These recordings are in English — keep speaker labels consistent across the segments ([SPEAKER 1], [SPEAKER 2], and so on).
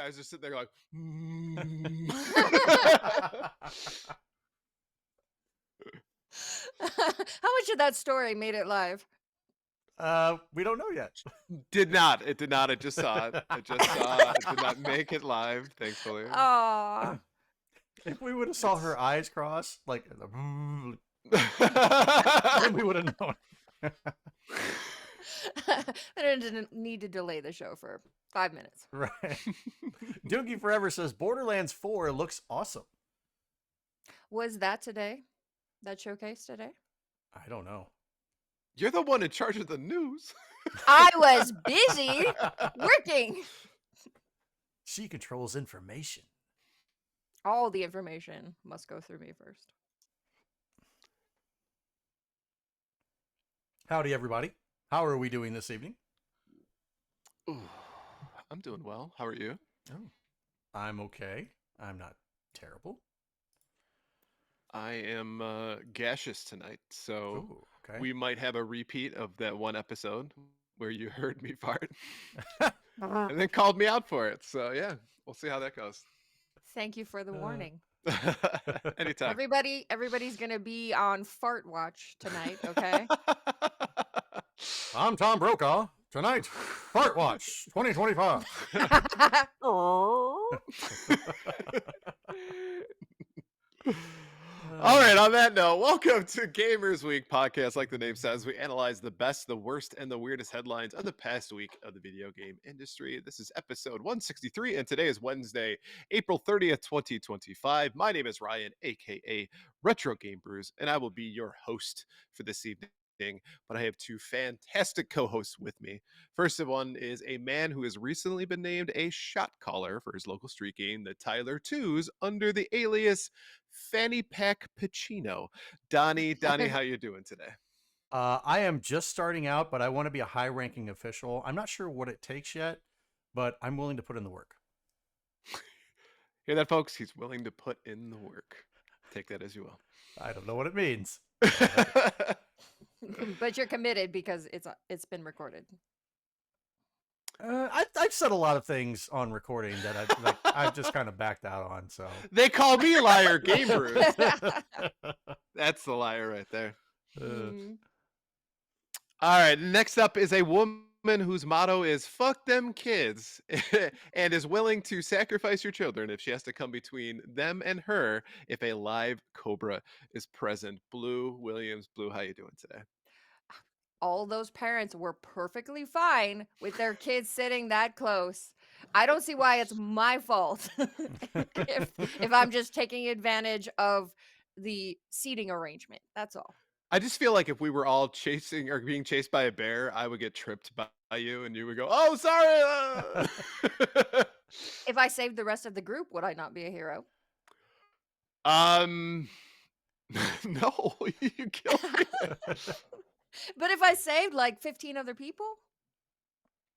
[SPEAKER 1] guys are sitting there like,
[SPEAKER 2] How much of that story made it live?
[SPEAKER 3] We don't know yet.
[SPEAKER 1] Did not. It did not. I just saw it. It did not make it live, thankfully.
[SPEAKER 2] Aww.
[SPEAKER 3] If we would have saw her eyes cross, like, then we would have known.
[SPEAKER 2] I didn't need to delay the show for 5 minutes.
[SPEAKER 3] Right. Doogie Forever says Borderlands 4 looks awesome.
[SPEAKER 2] Was that today? That showcase today?
[SPEAKER 3] I don't know.
[SPEAKER 1] You're the one in charge of the news.
[SPEAKER 2] I was busy working.
[SPEAKER 3] She controls information.
[SPEAKER 2] All the information must go through me first.
[SPEAKER 3] Howdy, everybody. How are we doing this evening?
[SPEAKER 1] Ooh, I'm doing well. How are you?
[SPEAKER 3] Oh, I'm okay. I'm not terrible.
[SPEAKER 1] I am gaseous tonight, so
[SPEAKER 3] Ooh, okay.
[SPEAKER 1] we might have a repeat of that one episode where you heard me fart and then called me out for it. So yeah, we'll see how that goes.
[SPEAKER 2] Thank you for the warning.
[SPEAKER 1] Anytime.
[SPEAKER 2] Everybody's gonna be on fart watch tonight, okay?
[SPEAKER 3] I'm Tom Brokaw. Tonight, Fart Watch 2025.
[SPEAKER 2] Oh.
[SPEAKER 1] All right, on that note, welcome to Gamers Week podcast. Like the name says, we analyze the best, the worst, and the weirdest headlines of the past week of the video game industry. This is episode 163, and today is Wednesday, April 30th, 2025. My name is Ryan, aka retrogamebrews, and I will be your host for this evening. But I have two fantastic co-hosts with me. First one is a man who has recently been named a shot caller for his local street game, the Tyler 2s, under the alias Fanny Pack Pacino. Donnie, how you doing today?
[SPEAKER 3] I am just starting out, but I want to be a high-ranking official. I'm not sure what it takes yet, but I'm willing to put in the work.
[SPEAKER 1] Hear that, folks? He's willing to put in the work. Take that as you will.
[SPEAKER 3] I don't know what it means.
[SPEAKER 2] But you're committed because it's been recorded.
[SPEAKER 3] I've said a lot of things on recording that I've just kind of backed out on. So
[SPEAKER 1] they call me liar, Game Brews. That's the liar right there. All right, next up is a woman whose motto is "fuck them kids" and is willing to sacrifice your children if she has to come between them and her if a live cobra is present. Blue Williams. Blue, how you doing today?
[SPEAKER 2] All those parents were perfectly fine with their kids sitting that close. I don't see why it's my fault if I'm just taking advantage of the seating arrangement. That's all.
[SPEAKER 1] I just feel like if we were all chasing or being chased by a bear, I would get tripped by you and you would go, "Oh, sorry."
[SPEAKER 2] If I saved the rest of the group, would I not be a hero?
[SPEAKER 1] No, you killed me.
[SPEAKER 2] But if I saved like 15 other people?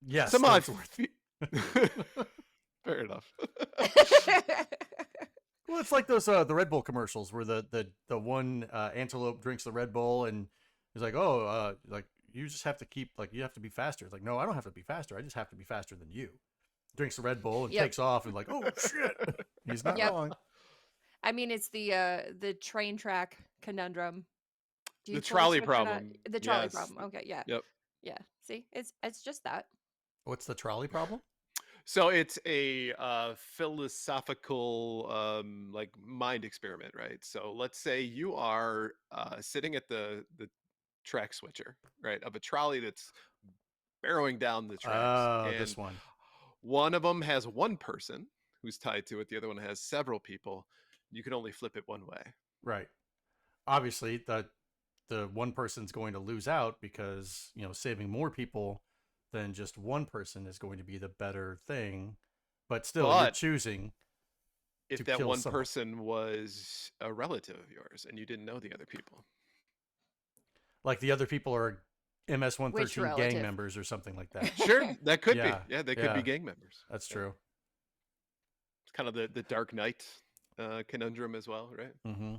[SPEAKER 3] Yes.
[SPEAKER 1] Some odds. Fair enough.
[SPEAKER 3] Well, it's like those the Red Bull commercials where the one antelope drinks the Red Bull and he's like, "Oh, like you just have to keep you have to be faster." It's like, "No, I don't have to be faster. I just have to be faster than you." Drinks the Red Bull and takes off and like, "Oh shit." He's not wrong.
[SPEAKER 2] I mean, it's the train track conundrum.
[SPEAKER 1] The trolley problem.
[SPEAKER 2] The trolley problem. Okay, yeah.
[SPEAKER 1] Yep.
[SPEAKER 2] Yeah. See, it's just that.
[SPEAKER 3] What's the trolley problem?
[SPEAKER 1] So it's a philosophical mind experiment, right? So let's say you are sitting at the track switcher, right, of a trolley that's barreling down the tracks.
[SPEAKER 3] Oh, this one.
[SPEAKER 1] One of them has one person who's tied to it. The other one has several people. You can only flip it one way.
[SPEAKER 3] Right. Obviously, the one person's going to lose out because, saving more people than just one person is going to be the better thing. But still, you're choosing.
[SPEAKER 1] If that one person was a relative of yours and you didn't know the other people.
[SPEAKER 3] Like the other people are MS-113 gang members or something like that.
[SPEAKER 1] Sure, that could be. Yeah, they could be gang members.
[SPEAKER 3] That's true.
[SPEAKER 1] It's kind of the Dark Knight conundrum as well, right?
[SPEAKER 3] Mm-hmm.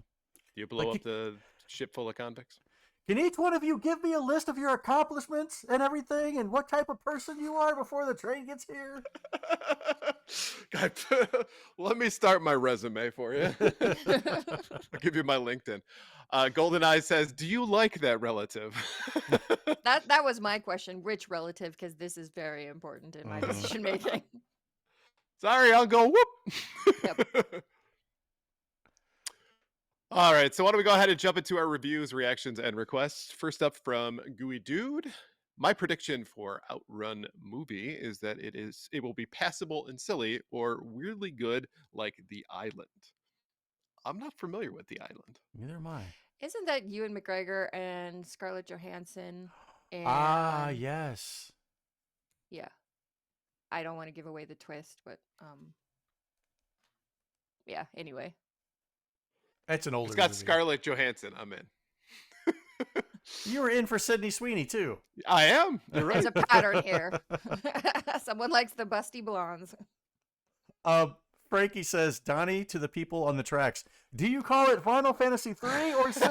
[SPEAKER 1] You blow up the ship full of convicts.
[SPEAKER 3] Can each one of you give me a list of your accomplishments and everything and what type of person you are before the train gets here?
[SPEAKER 1] Let me start my resume for you. I'll give you my LinkedIn. GoldenEye says, "Do you like that relative?"
[SPEAKER 2] That was my question. Which relative? Because this is very important in my decision making.
[SPEAKER 1] Sorry, I'll go whoop.
[SPEAKER 2] Yep.
[SPEAKER 1] All right, so why don't we go ahead and jump into our reviews, reactions, and requests. First up from Gooey Dude. My prediction for Outrun movie is that it will be passable and silly or weirdly good like The Island. I'm not familiar with The Island.
[SPEAKER 3] Neither am I.
[SPEAKER 2] Isn't that Ewan McGregor and Scarlett Johansson?
[SPEAKER 3] Ah, yes.
[SPEAKER 2] Yeah. I don't want to give away the twist, but yeah, anyway.
[SPEAKER 3] It's an older
[SPEAKER 1] It's got
[SPEAKER 3] movie.
[SPEAKER 1] Scarlett Johansson. I'm in.
[SPEAKER 3] You were in for Sydney Sweeney, too.
[SPEAKER 1] I am. You're right.
[SPEAKER 2] There's a pattern here. Someone likes the busty blondes.
[SPEAKER 3] Frankie says, Donnie to the people on the tracks, do you call it Final Fantasy 3 or 6?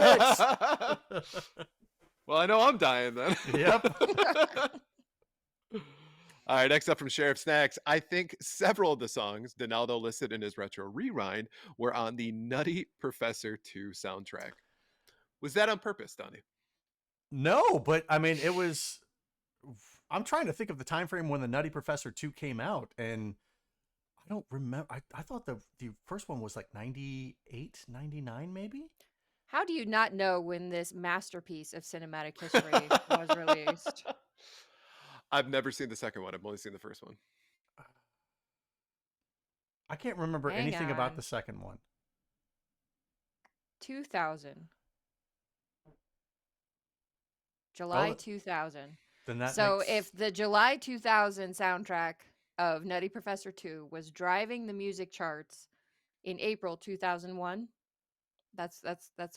[SPEAKER 1] Well, I know I'm dying then.
[SPEAKER 3] Yep.
[SPEAKER 1] All right, next up from Sheriff Snacks. I think several of the songs Donaldo listed in his retro rewind were on the Nutty Professor 2 soundtrack. Was that on purpose, Donnie?
[SPEAKER 3] No, but I mean, it was. I'm trying to think of the time frame when the Nutty Professor 2 came out, and I don't remember. I thought the first one was like 98, 99, maybe?
[SPEAKER 2] How do you not know when this masterpiece of cinematic history was released?
[SPEAKER 1] I've never seen the second one. I've only seen the first one.
[SPEAKER 3] I can't remember
[SPEAKER 2] Hang
[SPEAKER 3] anything about
[SPEAKER 2] on.
[SPEAKER 3] the second one.
[SPEAKER 2] 2000. July
[SPEAKER 3] Oh,
[SPEAKER 2] 2000.
[SPEAKER 3] Then that
[SPEAKER 2] So
[SPEAKER 3] makes...
[SPEAKER 2] if the July 2000 soundtrack of Nutty Professor 2 was driving the music charts in April 2001, that's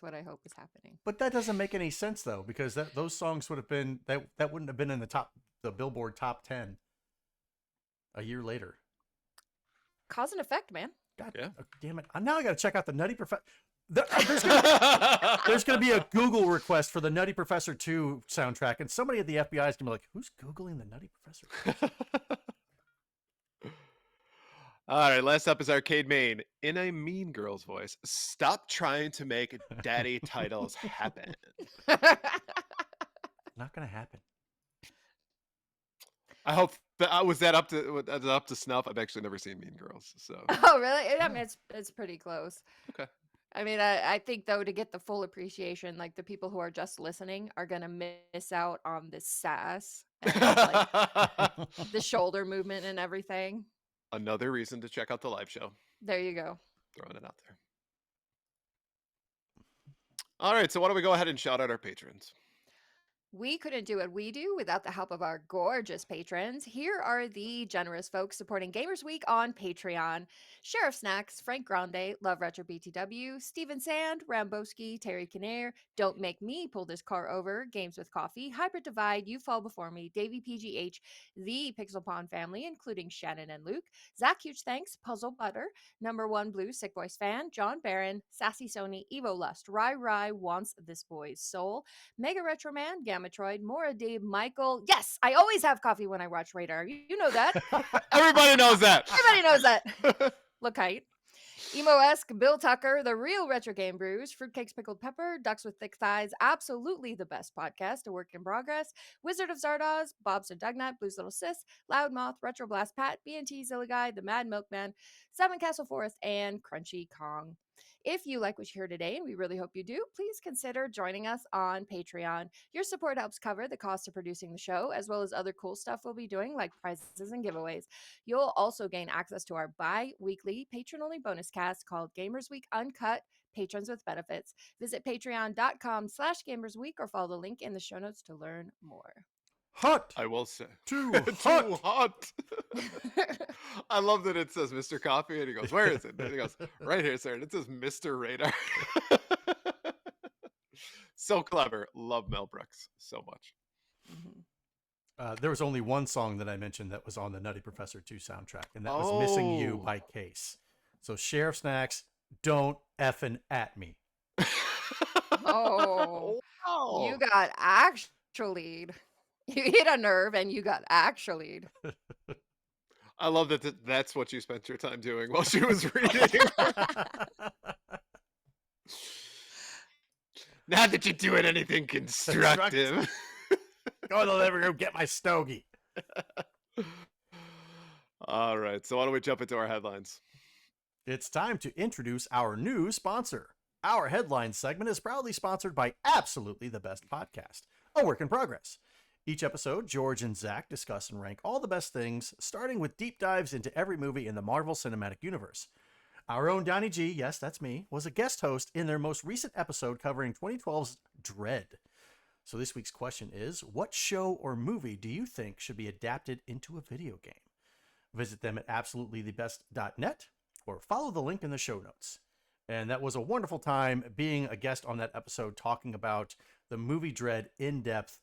[SPEAKER 2] what I hope is happening.
[SPEAKER 3] But that doesn't make any sense though, because those songs would have been that wouldn't have been in the Billboard top 10 a year later.
[SPEAKER 2] Cause and effect, man.
[SPEAKER 3] God
[SPEAKER 1] Yeah.
[SPEAKER 3] damn it! Now I got to check out the Nutty Professor. There's going to be a Google request for the Nutty Professor 2 soundtrack, and somebody at the FBI is going to be like, "Who's Googling the Nutty Professor?"
[SPEAKER 1] All right, last up is Arcade Main in a Mean Girls voice. Stop trying to make daddy titles happen.
[SPEAKER 3] Not going to happen.
[SPEAKER 1] I hope that was that up to snuff. I've actually never seen Mean Girls, so
[SPEAKER 2] Oh, really? I mean, it's pretty close.
[SPEAKER 1] okay.
[SPEAKER 2] I mean, I think though, to get the full appreciation, like the people who are just listening are gonna miss out on the sass and like the shoulder movement and everything.
[SPEAKER 1] Another reason to check out the live show.
[SPEAKER 2] There you go.
[SPEAKER 1] Throwing it out there. All right, so why don't we go ahead and shout out our patrons?
[SPEAKER 2] We couldn't do what we do without the help of our gorgeous patrons. Here are the generous folks supporting Gamers Week on Patreon. Sheriff Snacks, Frank Grande, Love Retro BTW, Steven Sand, Ramboski, Terry Kinnair, Don't Make Me Pull This Car Over, Games with Coffee, Hybrid Divide, You Fall Before Me, Davey PGH, the Pixel Pond family, including Shannon and Luke, Zach Huge Thanks, Puzzle Butter, Number One Blue Sick Voice Fan, John Barron, Sassy Sony, Evo Lust, Rai Wants This Boy's Soul, Mega Retro Man, Gamatroid, Mora Dave, Michael. Yes, I always have coffee when I watch Radar. You know that.
[SPEAKER 1] Everybody knows that.
[SPEAKER 2] Everybody knows that. Look height. Emo-esque, Bill Tucker, The Real Retro Game Brews, Fruitcakes Pickled Pepper, Ducks with Thick Thighs, Absolutely the Best Podcast, A Work in Progress, Wizard of Zardoz, Bob's and Dugnut, Blues Little Sis, Loudmouth, Retro Blast Pat, B&T Zilliguy, The Mad Milkman, Seven Castle Forest, and Crunchy Kong. If you like what you heard today, and we really hope you do, please consider joining us on Patreon. Your support helps cover the cost of producing the show, as well as other cool stuff we'll be doing, like prizes and giveaways. You'll also gain access to our bi-weekly patron-only bonus cast called Gamers Week Uncut, Patrons with Benefits. Visit patreon.com/gamersweek or follow the link in the show notes to learn more.
[SPEAKER 3] Hot.
[SPEAKER 1] I will say.
[SPEAKER 3] Too
[SPEAKER 1] Too
[SPEAKER 3] hot.
[SPEAKER 1] hot. I love that it says Mr. Coffee and he goes, "Where is it?" And he goes, "Right here, sir." And it says Mr. Radar. So clever. Love Mel Brooks so much.
[SPEAKER 3] There was only one song that I mentioned that was on the Nutty Professor 2 soundtrack, and that was Missing You by Case. So Sheriff Snacks, don't effing at me.
[SPEAKER 2] Oh,
[SPEAKER 1] Wow.
[SPEAKER 2] you got actually. You hit a nerve and you got actually.
[SPEAKER 1] I love that that's what you spent your time doing while she was reading. Not that you're doing anything constructive.
[SPEAKER 3] Go to the living room, get my stogie.
[SPEAKER 1] All right, so why don't we jump into our headlines?
[SPEAKER 3] It's time to introduce our new sponsor. Our headline segment is proudly sponsored by Absolutely the Best Podcast, a work in progress. Each episode, George and Zach discuss and rank all the best things, starting with deep dives into every movie in the Marvel Cinematic Universe. Our own Donnie G, yes, that's me, was a guest host in their most recent episode covering 2012's Dread. So this week's question is, what show or movie do you think should be adapted into a video game? Visit them at absolutelythebest.net or follow the link in the show notes. And that was a wonderful time being a guest on that episode, talking about the movie Dread in depth,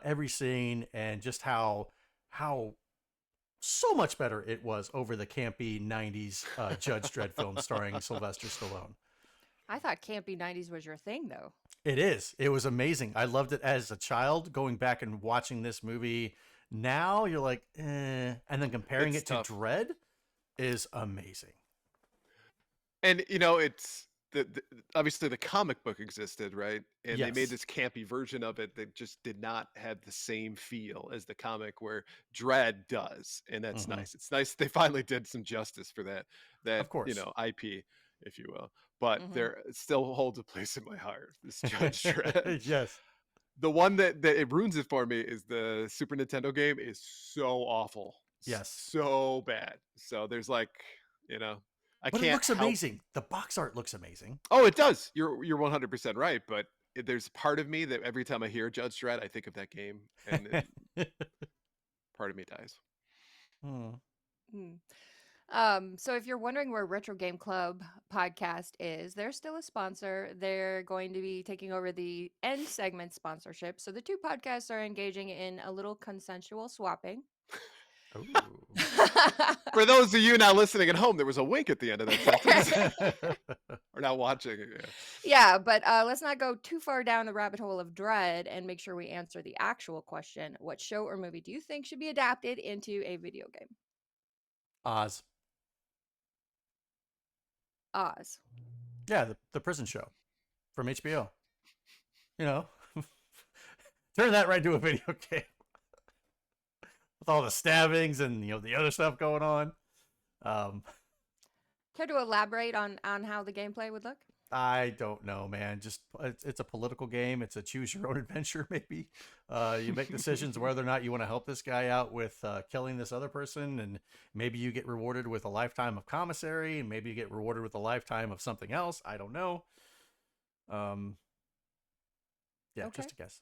[SPEAKER 3] every scene, and just how so much better it was over the campy 90s Judge Dredd film starring Sylvester Stallone.
[SPEAKER 2] I thought campy 90s was your thing, though.
[SPEAKER 3] It is. It was amazing. I loved it as a child. Going back and watching this movie now, you're like, eh. And then comparing
[SPEAKER 1] It's
[SPEAKER 3] it
[SPEAKER 1] tough.
[SPEAKER 3] to Dread is amazing.
[SPEAKER 1] And it's obviously the comic book existed, right? And they made
[SPEAKER 3] Yes.
[SPEAKER 1] this campy version of it that just did not have the same feel as the comic, where Dread does, and that's
[SPEAKER 3] Mhm.
[SPEAKER 1] nice. It's nice they finally did some justice for that
[SPEAKER 3] Of course.
[SPEAKER 1] IP, if you will. But
[SPEAKER 2] Mhm.
[SPEAKER 1] there it still holds a place in my heart. This Judge Dredd.
[SPEAKER 3] Yes.
[SPEAKER 1] The one that it ruins it for me is the Super Nintendo game is so awful.
[SPEAKER 3] Yes.
[SPEAKER 1] So bad. So there's like, I
[SPEAKER 3] But
[SPEAKER 1] can't
[SPEAKER 3] it looks
[SPEAKER 1] help.
[SPEAKER 3] amazing. The box art looks amazing.
[SPEAKER 1] Oh, it does. You're 100% right, but there's part of me that every time I hear Judge Dredd, I think of that game, and part of me dies.
[SPEAKER 3] Hmm.
[SPEAKER 2] So if you're wondering where Retro Game Club podcast is, they're still a sponsor. They're going to be taking over the end segment sponsorship. So the two podcasts are engaging in a little consensual swapping.
[SPEAKER 3] Ooh.
[SPEAKER 1] For those of you now listening at home, there was a wink at the end of that sentence. Or not watching it.
[SPEAKER 2] Yeah, but let's not go too far down the rabbit hole of Dread and make sure we answer the actual question. What show or movie do you think should be adapted into a video game?
[SPEAKER 3] Oz.
[SPEAKER 2] Oz.
[SPEAKER 3] Yeah, the prison show from HBO. You know, turn that right into a video game with all the stabbings and the other stuff going on.
[SPEAKER 2] Care to elaborate on how the gameplay would look?
[SPEAKER 3] I don't know, man. Just it's a political game. It's a choose your own adventure. Maybe you make decisions whether or not you want to help this guy out with killing this other person, and maybe you get rewarded with a lifetime of commissary, and maybe you get rewarded with a lifetime of something else. I don't know. Yeah,
[SPEAKER 2] Okay.
[SPEAKER 3] just a guess.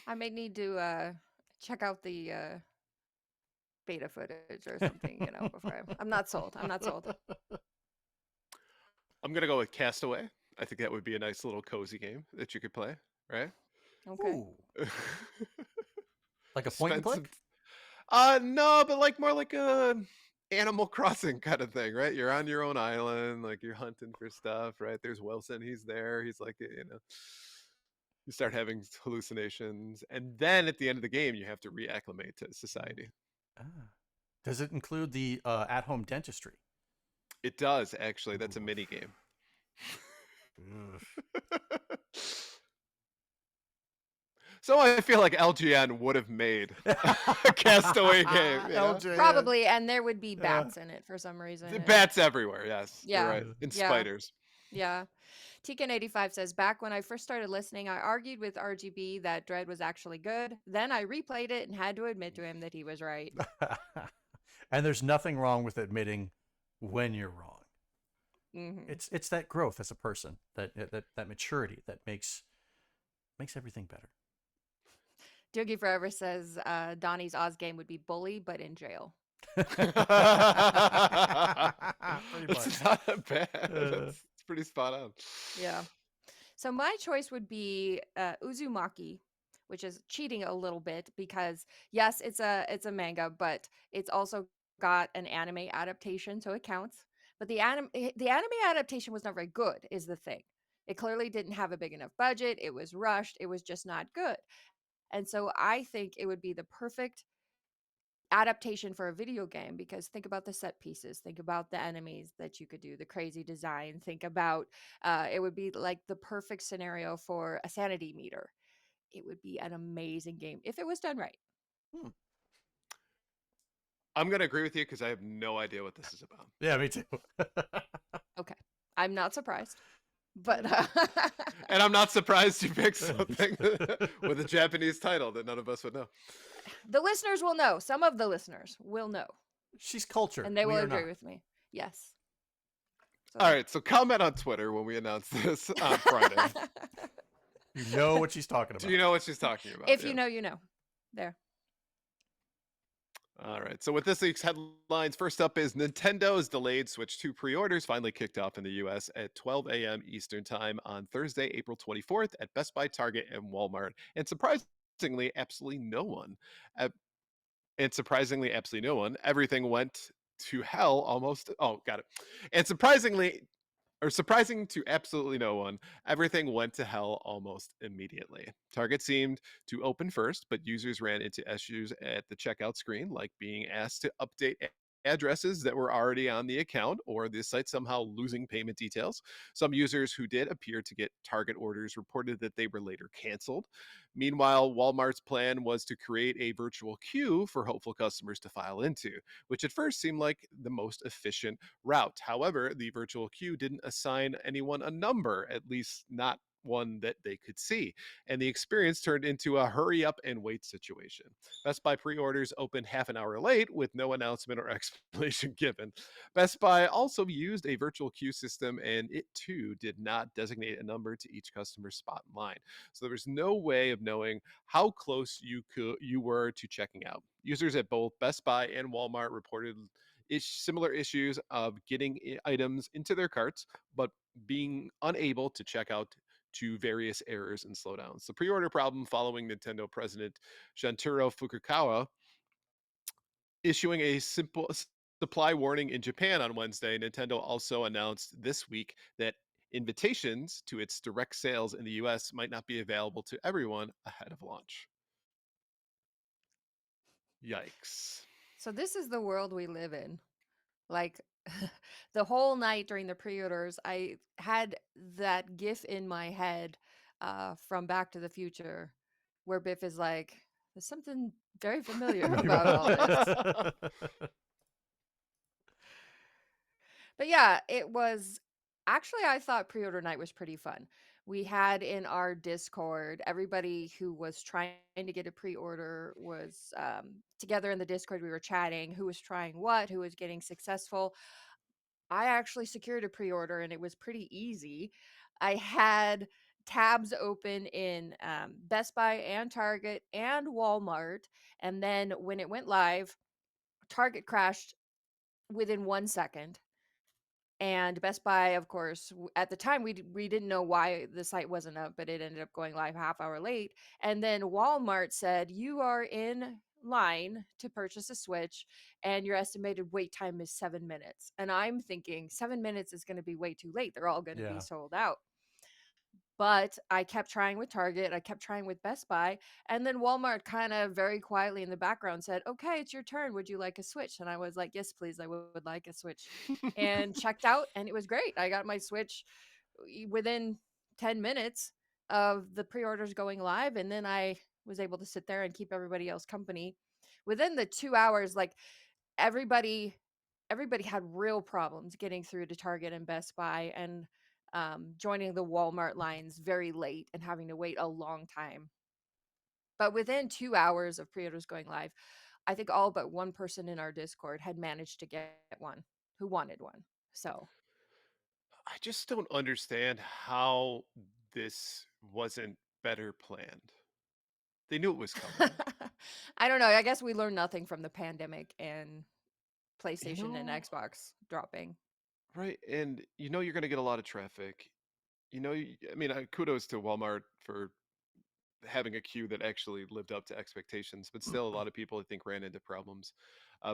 [SPEAKER 2] I may need to check out the beta footage or something, before I'm not sold. I'm not sold.
[SPEAKER 1] I'm gonna go with Castaway. I think that would be a nice little cozy game that you could play, right?
[SPEAKER 2] Okay.
[SPEAKER 3] Ooh, like a point and
[SPEAKER 1] Spend some-
[SPEAKER 3] click.
[SPEAKER 1] No, but more like a Animal Crossing kind of thing, right? You're on your own island, like you're hunting for stuff, right? There's Wilson, he's there, he's like, you start having hallucinations, and then at the end of the game, you have to reacclimate to society.
[SPEAKER 3] Ah. Does it include the at-home dentistry?
[SPEAKER 1] It does, actually. That's a mini game. So I feel like LGN would have made a Castaway game.
[SPEAKER 3] LGN.
[SPEAKER 2] Probably, and there would be bats in it for some reason.
[SPEAKER 1] The bats everywhere, yes.
[SPEAKER 2] Yeah.
[SPEAKER 1] You're right. And
[SPEAKER 2] Yeah.
[SPEAKER 1] spiders.
[SPEAKER 2] Yeah. Tekken85 says, back when I first started listening, I argued with RGB that Dread was actually good. Then I replayed it and had to admit to him that he was right.
[SPEAKER 3] And there's nothing wrong with admitting when you're wrong.
[SPEAKER 2] Mhm.
[SPEAKER 3] It's that growth as a person, that maturity that makes everything better.
[SPEAKER 2] Doogie Forever says Donnie's Oz game would be Bully, but in jail.
[SPEAKER 3] Pretty
[SPEAKER 1] It's
[SPEAKER 3] much.
[SPEAKER 1] not bad. It's pretty spot on.
[SPEAKER 2] Yeah. So my choice would be Uzumaki, which is cheating a little bit because yes, it's a manga, but it's also got an anime adaptation, so it counts. But the anime adaptation was not very good, is the thing. It clearly didn't have a big enough budget. It was rushed. It was just not good. And so I think it would be the perfect adaptation for a video game, because think about the set pieces, think about the enemies that you could do, the crazy design, think about it would be like the perfect scenario for a sanity meter. It would be an amazing game if it was done right.
[SPEAKER 3] Hmm.
[SPEAKER 1] I'm gonna agree with you because I have no idea what this is about.
[SPEAKER 3] Yeah, me too.
[SPEAKER 2] Okay, I'm not surprised, but
[SPEAKER 1] And I'm not surprised you picked something with a Japanese title that none of us would know.
[SPEAKER 2] the listeners will know. Some of the listeners will know,
[SPEAKER 3] She's cultured.
[SPEAKER 2] and they will
[SPEAKER 3] We are
[SPEAKER 2] agree
[SPEAKER 3] not.
[SPEAKER 2] with me. Yes. So.
[SPEAKER 1] All right, so comment on Twitter when we announce this on Friday.
[SPEAKER 3] You know what she's talking about.
[SPEAKER 1] Do you know what she's talking about?
[SPEAKER 2] If you know, you know. There.
[SPEAKER 1] All right. So with this week's headlines, first up is Nintendo's delayed Switch 2 pre-orders finally kicked off in the US at 12 a.m. Eastern Time on Thursday, April 24th at Best Buy, Target, and Walmart. And surprisingly, absolutely no one. Everything went to hell almost. Oh, got it. And surprising to absolutely no one, everything went to hell almost immediately. Target seemed to open first, but users ran into issues at the checkout screen, like being asked to update addresses that were already on the account or the site somehow losing payment details. Some users who did appear to get Target orders reported that they were later canceled. Meanwhile, Walmart's plan was to create a virtual queue for hopeful customers to file into, which at first seemed like the most efficient route. However, the virtual queue didn't assign anyone a number, at least not one that they could see, and the experience turned into a hurry up and wait situation. Best Buy pre-orders opened half an hour late with no announcement or explanation given. Best Buy also used a virtual queue system, and it too did not designate a number to each customer's spot in line. So there was no way of knowing how close you were to checking out. Users at both Best Buy and Walmart reported similar issues of getting items into their carts, but being unable to check out to various errors and slowdowns. The pre-order problem following Nintendo president Shantaro Fukukawa issuing a simple supply warning in Japan on Wednesday. Nintendo also announced this week that invitations to its direct sales in the US might not be available to everyone ahead of launch. Yikes.
[SPEAKER 2] So this is the world we live in. Like the whole night during the pre-orders, I had that gif in my head from Back to the Future where Biff is like, there's something very familiar about all this. But yeah, it was actually, I thought pre-order night was pretty fun. We had in our Discord, everybody who was trying to get a pre-order was together in the Discord. We were chatting who was trying what, who was getting successful. I actually secured a pre-order and it was pretty easy. I had tabs open in Best Buy and Target and Walmart. And then when it went live, Target crashed within 1 second. And Best Buy, of course, at the time we didn't know why the site wasn't up, but it ended up going live half hour late. And then Walmart said you are in line to purchase a Switch, and your estimated wait time is 7 minutes. And I'm thinking 7 minutes is going to be way too late. They're all going to be sold out. But I kept trying with Target, I kept trying with Best Buy, and then Walmart kind of very quietly in the background said, "Okay, it's your turn. Would you like a Switch?" And I was like, "Yes, please. I would like a Switch." And checked out, and it was great. I got my Switch within 10 minutes of the pre-orders going live, and then I was able to sit there and keep everybody else company. Within the 2 hours, like everybody everybody had real problems getting through to Target and Best Buy, and joining the Walmart lines very late and having to wait a long time. But within 2 hours of pre-orders going live, I think all but one person in our Discord had managed to get one who wanted one. So
[SPEAKER 1] I just don't understand how this wasn't better planned. They knew it was coming.
[SPEAKER 2] I don't know. I guess we learned nothing from the pandemic and
[SPEAKER 1] You
[SPEAKER 2] PlayStation and
[SPEAKER 1] know,
[SPEAKER 2] Xbox dropping.
[SPEAKER 1] right? And you're going to get a lot of traffic. I mean, kudos to Walmart for having a queue that actually lived up to expectations, but still a lot of people I think ran into problems.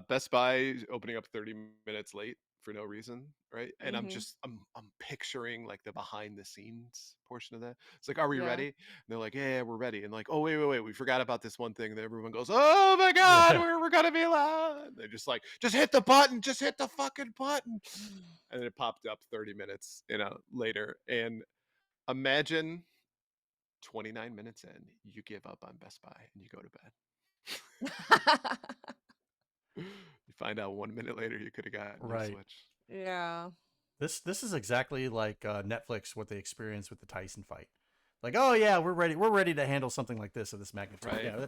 [SPEAKER 1] Best Buy opening up 30 minutes late for no reason, right? And
[SPEAKER 2] Mm-hmm.
[SPEAKER 1] I'm picturing like the behind the scenes portion of that. It's like, are we
[SPEAKER 2] Yeah.
[SPEAKER 1] ready? And they're like, yeah, we're ready. And like, oh wait, we forgot about this one thing. And then everyone goes, oh my god,
[SPEAKER 3] Yeah.
[SPEAKER 1] we're gonna be loud. They're just like, just hit the button, just hit the fucking button. And then it popped up 30 minutes, later. And imagine 29 minutes in, you give up on Best Buy and you go to bed. You find out 1 minute later you could have gotten your
[SPEAKER 3] Right.
[SPEAKER 1] Switch.
[SPEAKER 2] Yeah.
[SPEAKER 3] This is exactly like Netflix, what they experienced with the Tyson fight. Like, oh yeah, we're ready to handle something like this of this magnitude.
[SPEAKER 1] Right.
[SPEAKER 3] Yeah,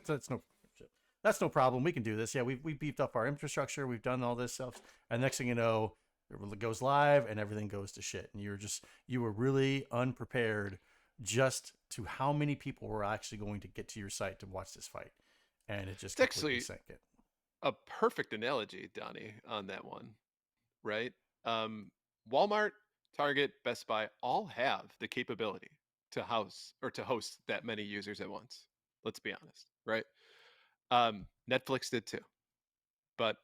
[SPEAKER 3] that's no problem. We can do this. Yeah, we beefed up our infrastructure. We've done all this stuff, and next thing you know, it goes live and everything goes to shit. And you were really unprepared just to how many people were actually going to get to your site to watch this fight, and it just
[SPEAKER 1] It's
[SPEAKER 3] completely
[SPEAKER 1] actually
[SPEAKER 3] sank it.
[SPEAKER 1] a perfect analogy, Donnie, on that one, right? Um, Walmart, Target, Best Buy all have the capability to host that many users at once. Let's be honest, right? Netflix did too, but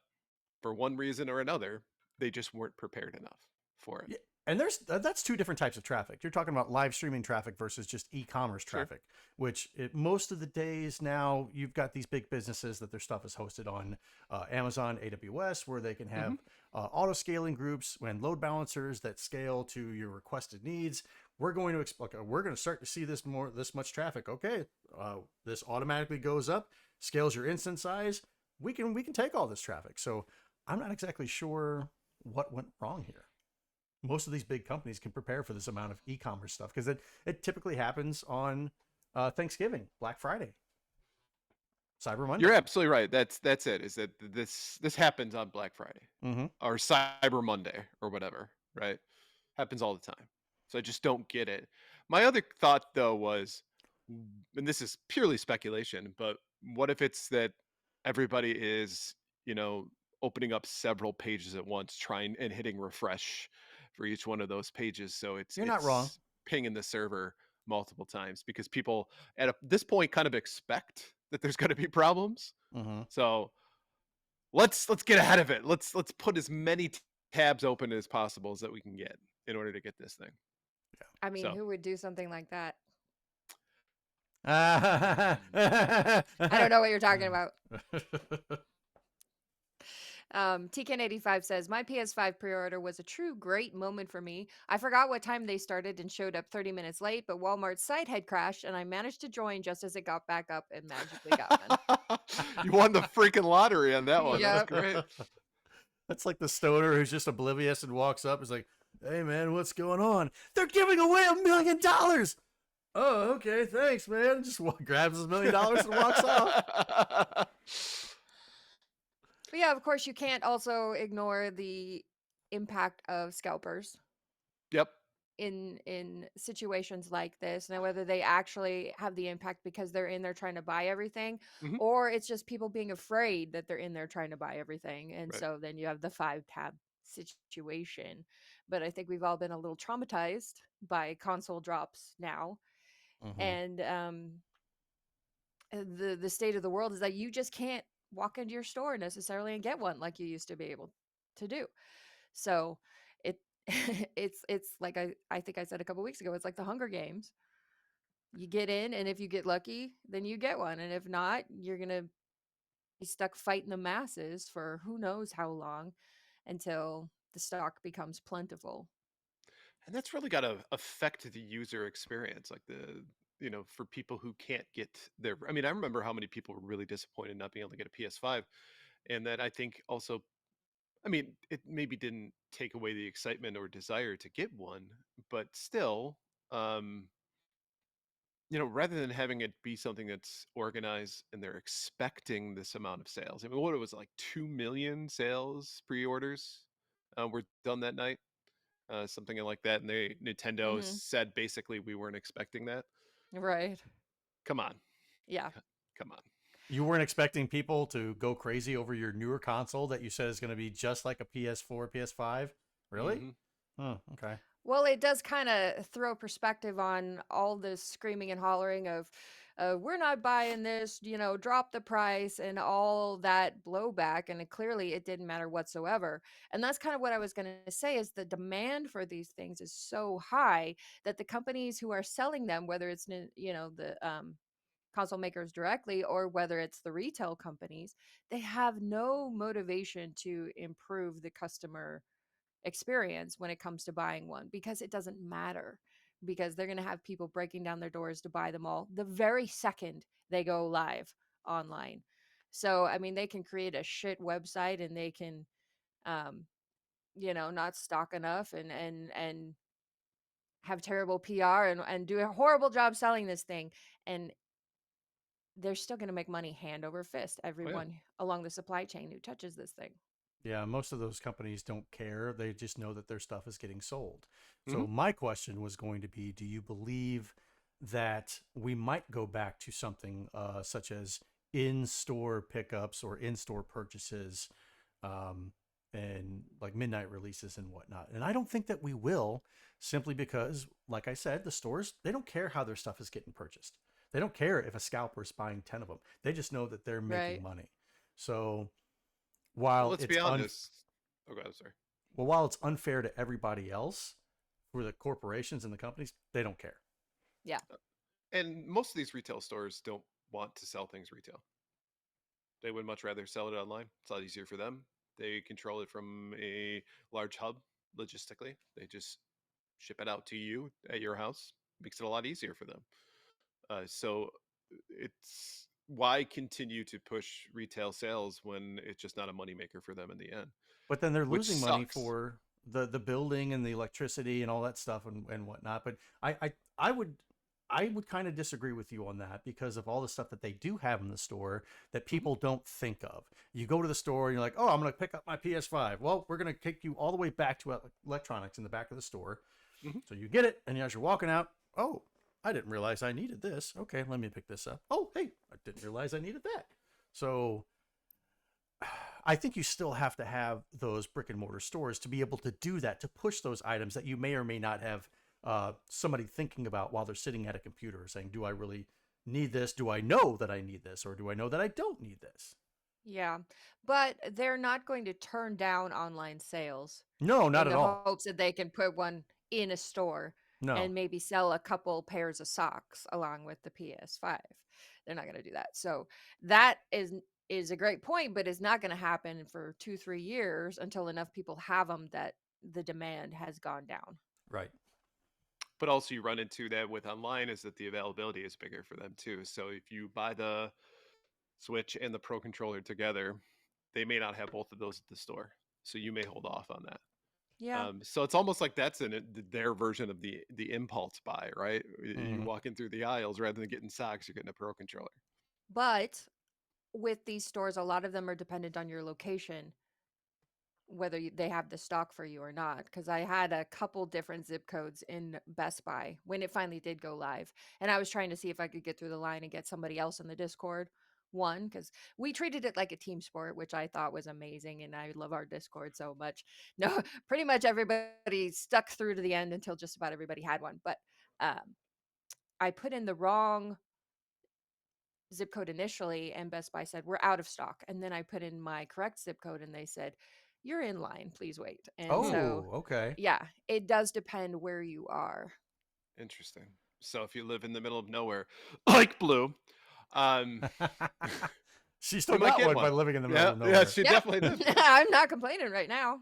[SPEAKER 1] for one reason or another, they just weren't prepared enough for it.
[SPEAKER 3] Yeah, and that's two different types of traffic. You're talking about live streaming traffic versus just e-commerce
[SPEAKER 1] Sure.
[SPEAKER 3] traffic, which most of the days now you've got these big businesses that their stuff is hosted on Amazon AWS, where they can have auto scaling groups and load balancers that scale to your requested needs. We're going to start to see this much traffic. Okay, this automatically goes up, scales your instance size. We can take all this traffic. So I'm not exactly sure what went wrong here. Most of these big companies can prepare for this amount of e-commerce stuff because it typically happens on Thanksgiving, Black Friday, Cyber Monday.
[SPEAKER 1] You're absolutely right. That's it. Is that this happens on Black Friday or Cyber Monday or whatever, right? Happens all the time. So I just don't get it. My other thought though was, and this is purely speculation, but what if it's that everybody is, opening up several pages at once, trying and hitting refresh for each one of those pages, so
[SPEAKER 3] You're not wrong.
[SPEAKER 1] it's pinging the server multiple times because people at this point kind of expect that there's going to be problems. So let's get ahead of it. Let's put as many tabs open as possible as that we can get in order to get this thing.
[SPEAKER 2] I mean,
[SPEAKER 1] So
[SPEAKER 2] who would do something like that?
[SPEAKER 3] I
[SPEAKER 2] I don't know what you're talking about. TK85 says, my PS5 pre-order was a true great moment for me. I forgot what time they started and showed up 30 minutes late, but Walmart's site had crashed and I managed to join just as it got back up and magically got one.
[SPEAKER 1] You won the freaking lottery on that one.
[SPEAKER 2] Yep.
[SPEAKER 1] That's great.
[SPEAKER 3] That's like the stoner who's just oblivious and walks up. Is like, hey man, what's going on? They're giving away $1 million. Oh, okay, thanks, man. Just grabs his $1 million and walks off.
[SPEAKER 2] But yeah, of course, you can't also ignore the impact of scalpers
[SPEAKER 1] Yep.
[SPEAKER 2] in situations like this. Now, whether they actually have the impact because they're in there trying to buy everything, or it's just people being afraid that they're in there trying to buy everything, and so then you have the 5-tab situation. But I think we've all been a little traumatized by console drops now, and the state of the world is that you just can't walk into your store necessarily and get one like you used to be able to do. So it it's like I think I said a couple weeks ago, it's like the Hunger Games. You get in, and if you get lucky, then you get one, and if not, you're gonna be stuck fighting the masses for who knows how long until the stock becomes plentiful.
[SPEAKER 1] And that's really got to affect the user experience, like for people who can't get their. I mean, I remember how many people were really disappointed not being able to get a PS5, and that I think also, I mean, it maybe didn't take away the excitement or desire to get one, but still, rather than having it be something that's organized and they're expecting this amount of sales. I mean, what it was like 2 million sales pre-orders were done that night. Something like that, and Nintendo said basically we weren't expecting that.
[SPEAKER 2] Right.
[SPEAKER 1] Come on.
[SPEAKER 2] Yeah.
[SPEAKER 1] Come on.
[SPEAKER 3] You weren't expecting people to go crazy over your newer console that you said is going to be just like a PS4, PS5? Really? Oh, okay.
[SPEAKER 2] Well, it does kind of throw perspective on all this screaming and hollering of we're not buying this, drop the price and all that blowback. And clearly it didn't matter whatsoever. And that's kind of what I was going to say is the demand for these things is so high that the companies who are selling them, whether it's, the console makers directly or whether it's the retail companies, they have no motivation to improve the customer experience when it comes to buying one because it doesn't matter because they're going to have people breaking down their doors to buy them all the very second they go live online. So I mean they can create a shit website and they can um not stock enough and have terrible PR and do a horrible job selling this thing, and they're still going to make money hand over fist,
[SPEAKER 1] Oh, yeah.
[SPEAKER 2] everyone along the supply chain who touches this thing.
[SPEAKER 3] Yeah, most of those companies don't care. They just know that their stuff is getting sold. So
[SPEAKER 1] Mhm.
[SPEAKER 3] my question was going to be, do you believe that we might go back to something such as in-store pickups or in-store purchases, um, and like midnight releases and whatnot? And I don't think that we will, simply because, like I said, the stores, they don't care how their stuff is getting purchased. They don't care if a scalper is buying 10 of them. They just know that they're making
[SPEAKER 2] Right.
[SPEAKER 3] money. So
[SPEAKER 1] Well,
[SPEAKER 3] while
[SPEAKER 1] let's
[SPEAKER 3] it's
[SPEAKER 1] be honest. Oh, God, sorry.
[SPEAKER 3] while it's unfair to everybody else, for the corporations and the companies, they don't care.
[SPEAKER 2] Yeah.
[SPEAKER 1] And most of these retail stores don't want to sell things retail. They would much rather sell it online. It's a lot easier for them. They control it from a large hub logistically. They just ship it out to you at your house. Makes it a lot easier for them. So it's why continue to push retail sales when it's just not a moneymaker for them in the end,
[SPEAKER 3] But then they're
[SPEAKER 1] which
[SPEAKER 3] losing money
[SPEAKER 1] sucks.
[SPEAKER 3] for the building and the electricity and all that stuff and whatnot. But I would kind of disagree with you on that because of all the stuff that they do have in the store that
[SPEAKER 1] Mhm.
[SPEAKER 3] people don't think of. You go to the store and you're like, oh, I'm going to pick up my PS5. Well, we're going to take you all the way back to electronics in the back of the store.
[SPEAKER 1] Mhm.
[SPEAKER 3] So you get it, and as you're walking out, oh, I didn't realize I needed this. Okay, let me pick this up. Oh, hey, I didn't realize I needed that. So I think you still have to have those brick and mortar stores to be able to do that, to push those items that you may or may not have somebody thinking about while they're sitting at a computer saying, do I really need this? Do I know that I need this? Or do I know that I don't need this?
[SPEAKER 2] Yeah. But they're not going to turn down online sales
[SPEAKER 3] No, not
[SPEAKER 2] in
[SPEAKER 3] at
[SPEAKER 2] the
[SPEAKER 3] all.
[SPEAKER 2] hopes that they can put one in a store
[SPEAKER 3] No.
[SPEAKER 2] and maybe sell a couple pairs of socks along with the PS5. They're not going to do that. So that is a great point, but it's not going to happen for 2-3 years until enough people have them that the demand has gone down.
[SPEAKER 3] Right.
[SPEAKER 1] But also, you run into that with online is that the availability is bigger for them too. So if you buy the Switch and the Pro controller together, they may not have both of those at the store. So you may hold off on that.
[SPEAKER 2] Yeah.
[SPEAKER 1] So it's almost like that's their version of the impulse buy, right? You
[SPEAKER 3] Mm-hmm.
[SPEAKER 1] walk in through the aisles rather than getting socks, you're getting a Pro controller.
[SPEAKER 2] But with these stores, a lot of them are dependent on your location, whether they have the stock for you or not. Because I had a couple different zip codes in Best Buy when it finally did go live. And I was trying to see if I could get through the line and get somebody else in the Discord. One, because we treated it like a team sport, which I thought was amazing. And I love our Discord so much. No, pretty much everybody stuck through to the end until just about everybody had one. But um, I put in the wrong zip code initially, and Best Buy said, "We're out of stock." And then I put in my correct zip code and they said, "You're in line, please wait." And so,
[SPEAKER 3] Oh, okay.
[SPEAKER 2] yeah, it does depend where you are.
[SPEAKER 1] Interesting. So if you live in the middle of nowhere, like Blue, um,
[SPEAKER 3] She still
[SPEAKER 1] you might
[SPEAKER 3] got
[SPEAKER 1] get
[SPEAKER 3] one by
[SPEAKER 1] one.
[SPEAKER 3] living in the middle
[SPEAKER 1] Yeah,
[SPEAKER 3] of
[SPEAKER 1] yeah,
[SPEAKER 3] nowhere.
[SPEAKER 1] she
[SPEAKER 2] Yeah,
[SPEAKER 1] definitely did.
[SPEAKER 2] I'm not complaining right now.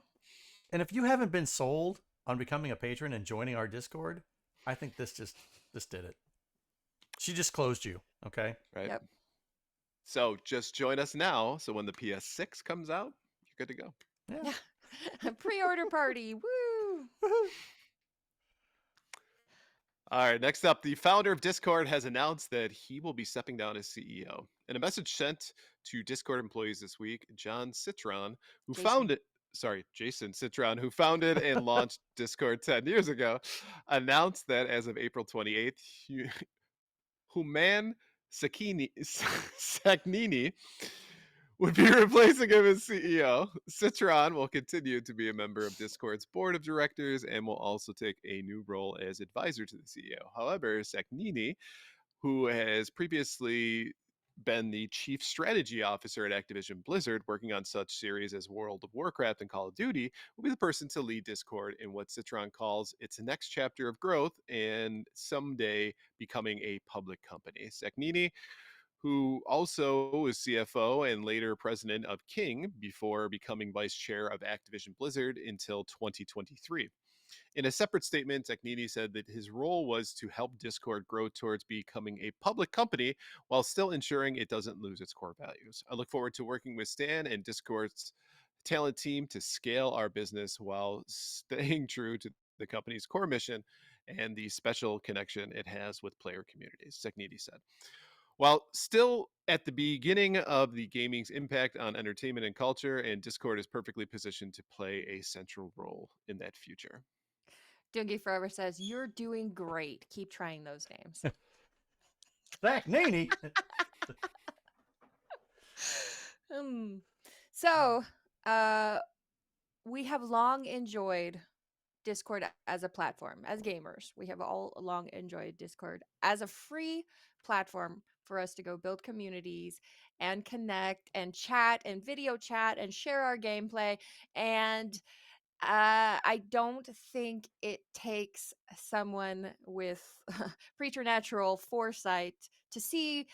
[SPEAKER 3] And if you haven't been sold on becoming a patron and joining our Discord, I think this did it. She just closed you, okay?
[SPEAKER 1] Right.
[SPEAKER 2] Yep.
[SPEAKER 1] So just join us now. So when the PS6 comes out, you're good to go.
[SPEAKER 3] Yeah.
[SPEAKER 2] Yeah. Pre-order party. Woo.
[SPEAKER 1] All right, next up, the founder of Discord has announced that he will be stepping down as CEO. In a message sent to Discord employees this week,
[SPEAKER 2] Jason.
[SPEAKER 1] Jason Citron, who founded and launched Discord 10 years ago, announced that as of April 28th, Human Sagnini would be replacing him as CEO. Citron will continue to be a member of Discord's board of directors and will also take a new role as advisor to the CEO. However, Sagnini, who has previously been the chief strategy officer at Activision Blizzard, working on such series as World of Warcraft and Call of Duty, will be the person to lead Discord in what Citron calls its next chapter of growth and someday becoming a public company. Secnini, who also was CFO and later president of King before becoming vice chair of Activision Blizzard until 2023. In a separate statement, Teknini said that his role was to help Discord grow towards becoming a public company while still ensuring it doesn't lose its core values. I look forward to working with Stan and Discord's talent team to scale our business while staying true to the company's core mission and the special connection it has with player communities, Teknini said. While still at the beginning of the gaming's impact on entertainment and culture, and Discord is perfectly positioned to play a central role in that future.
[SPEAKER 2] Doongie Forever says, "You're doing great. Keep trying those names."
[SPEAKER 3] Zach Naney.
[SPEAKER 2] Hmm. So, uh, we have long enjoyed Discord as a platform, as gamers. We have all long enjoyed Discord as a free platform for us to go build communities and connect and chat and video chat and share our gameplay. And I don't think it takes someone with preternatural foresight to see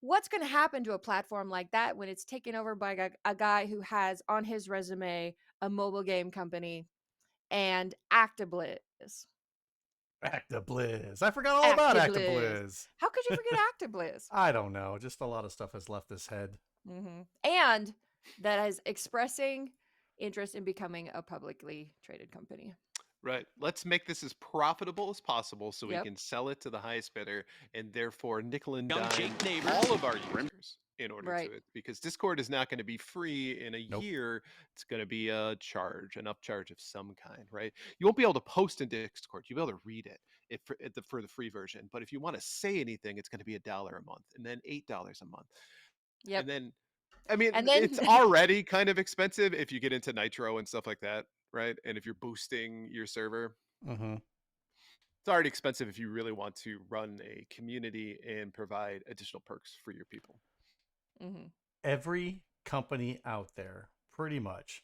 [SPEAKER 2] what's going to happen to a platform like that when it's taken over by a guy who has on his resume a mobile game company and ActiBliz.
[SPEAKER 3] ActiBliz. I forgot all about
[SPEAKER 2] ActiBliz.
[SPEAKER 3] ActiBliz.
[SPEAKER 2] How could you forget ActiBliz?
[SPEAKER 3] I don't know. Just a lot of stuff has left this head.
[SPEAKER 2] And that is expressing interest in becoming a publicly traded company.
[SPEAKER 1] Right. Let's make this as profitable as possible so we
[SPEAKER 2] Yep.
[SPEAKER 1] can sell it to the highest bidder and therefore nickel and
[SPEAKER 4] Young
[SPEAKER 1] dime
[SPEAKER 4] Jake neighbors.
[SPEAKER 1] all of our users in order
[SPEAKER 2] Right.
[SPEAKER 1] to it. Because Discord is not going to be free in a
[SPEAKER 3] Nope.
[SPEAKER 1] year. It's going to be a charge, an upcharge of some kind, right? You won't be able to post in Discord. You'll be able to read it for the free version. But if you want to say anything, it's going to be $1 a month and then $8 a month.
[SPEAKER 2] Yep.
[SPEAKER 1] And then, I mean,
[SPEAKER 2] And then
[SPEAKER 1] it's already kind of expensive if you get into Nitro and stuff like that, right? And if you're boosting your server,
[SPEAKER 3] Mm-hmm.
[SPEAKER 1] it's already expensive if you really want to run a community and provide additional perks for your people.
[SPEAKER 3] Every company out there, pretty much,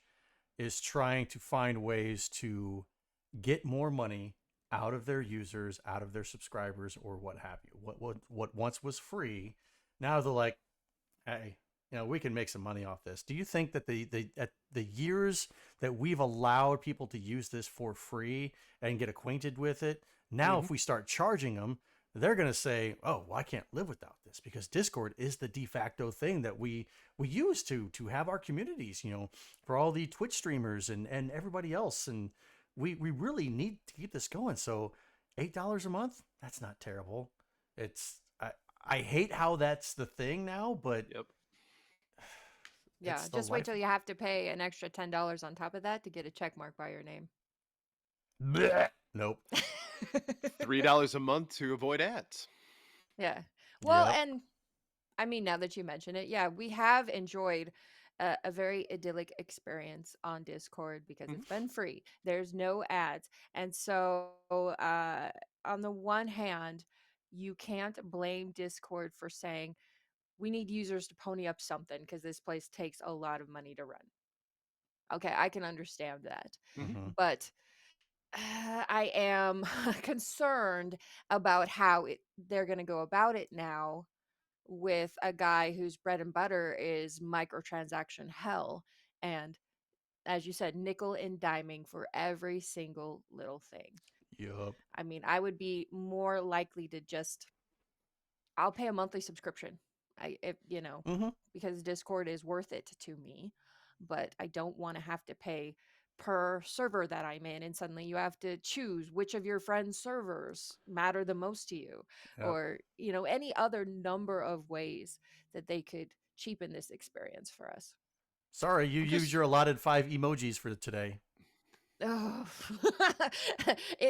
[SPEAKER 3] is trying to find ways to get more money out of their users, out of their subscribers, or what have you. What once was free, now they're like, hey, we can make some money off this. Do you think that the years that we've allowed people to use this for free and get acquainted with it, now if we start charging them, they're going to say, oh, well, I can't live without this, because Discord is the de facto thing that we use to have our communities, for all the Twitch streamers and everybody else. And we really need to keep this going. So $8 a month, that's not terrible. I hate how that's the thing now, but
[SPEAKER 1] Yep.
[SPEAKER 2] yeah, just wait till you have to pay an extra $10 on top of that to get a check mark by your name.
[SPEAKER 3] Blech. Nope.
[SPEAKER 1] $3 a month to avoid ads.
[SPEAKER 2] Yeah. Well,
[SPEAKER 3] Yep.
[SPEAKER 2] and I mean, now that you mention it, yeah, we have enjoyed a very idyllic experience on Discord because it's been free. There's no ads. And so, on the one hand, you can't blame Discord for saying, we need users to pony up something because this place takes a lot of money to run. Okay, I can understand that. But I am concerned about how they're going to go about it now with a guy whose bread and butter is microtransaction hell. And as you said, nickel and diming for every single little thing.
[SPEAKER 3] Yup.
[SPEAKER 2] I mean, I would be more likely to I'll pay a monthly subscription. Because Discord is worth it to me, but I don't want to have to pay per server that I'm in, and suddenly you have to choose which of your friends' servers matter the most to you,
[SPEAKER 3] Yep.
[SPEAKER 2] or any other number of ways that they could cheapen this experience for us.
[SPEAKER 3] Sorry, you used your allotted 5 emojis for today.
[SPEAKER 2] Oh.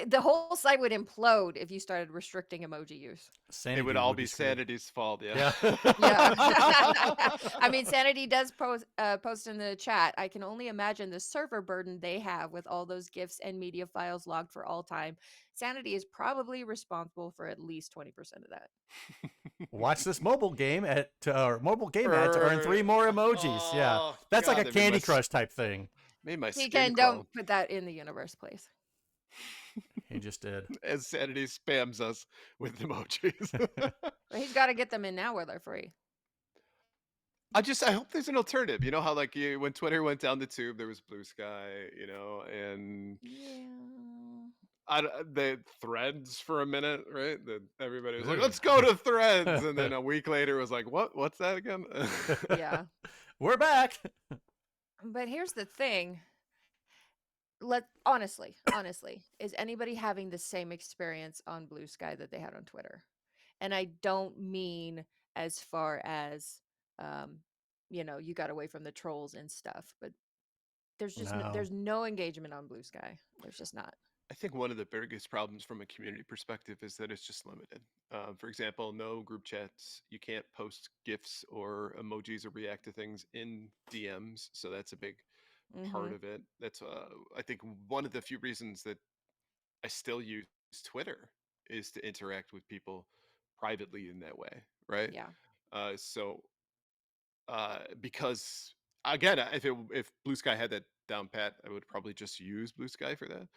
[SPEAKER 2] The whole site would implode if you started restricting emoji use.
[SPEAKER 1] It
[SPEAKER 3] Sanity
[SPEAKER 1] would all
[SPEAKER 3] be
[SPEAKER 1] be
[SPEAKER 3] screwed.
[SPEAKER 1] Sanity's fault.
[SPEAKER 3] Yeah.
[SPEAKER 2] Yeah. I mean, Sanity does post in the chat. I can only imagine the server burden they have with all those GIFs and media files logged for all time. Sanity is probably responsible for at least 20% of that.
[SPEAKER 3] Watch this mobile game mobile game ad to earn 3
[SPEAKER 1] Er,
[SPEAKER 3] more emojis. Yeah.
[SPEAKER 1] oh
[SPEAKER 3] That's like
[SPEAKER 1] God,
[SPEAKER 3] a
[SPEAKER 1] that made
[SPEAKER 3] Candy Crush type thing.
[SPEAKER 1] my
[SPEAKER 2] He
[SPEAKER 1] skin
[SPEAKER 2] can
[SPEAKER 1] crawl
[SPEAKER 2] don't put that in the universe, please.
[SPEAKER 3] He just did.
[SPEAKER 1] as Sanity spams us with emojis.
[SPEAKER 2] Well, he's got to get them in now where they're free.
[SPEAKER 1] I hope there's an alternative. You know how like when Twitter went down the tube, there was Blue Sky, and
[SPEAKER 2] Yeah.
[SPEAKER 1] the Threads for a minute, right? That everybody was like,
[SPEAKER 3] Ugh.
[SPEAKER 1] "Let's go to Threads," and then a week later it was like, "What? What's that again?"
[SPEAKER 2] Yeah.
[SPEAKER 3] We're back.
[SPEAKER 2] But here's the thing. Honestly, is anybody having the same experience on Blue Sky that they had on Twitter? And I don't mean as far as you got away from the trolls and stuff, but there's just
[SPEAKER 3] No.
[SPEAKER 2] there's no engagement on Blue Sky. There's just not.
[SPEAKER 1] I think one of the biggest problems from a community perspective is that it's just limited. For example, no group chats. You can't post GIFs or emojis or react to things in DMs. So that's a big part
[SPEAKER 2] Mhm.
[SPEAKER 1] of it. That's, I think, one of the few reasons that I still use Twitter is to interact with people privately in that way, right?
[SPEAKER 2] Yeah.
[SPEAKER 1] So, because again, if Blue Sky had that down pat, I would probably just use Blue Sky for that.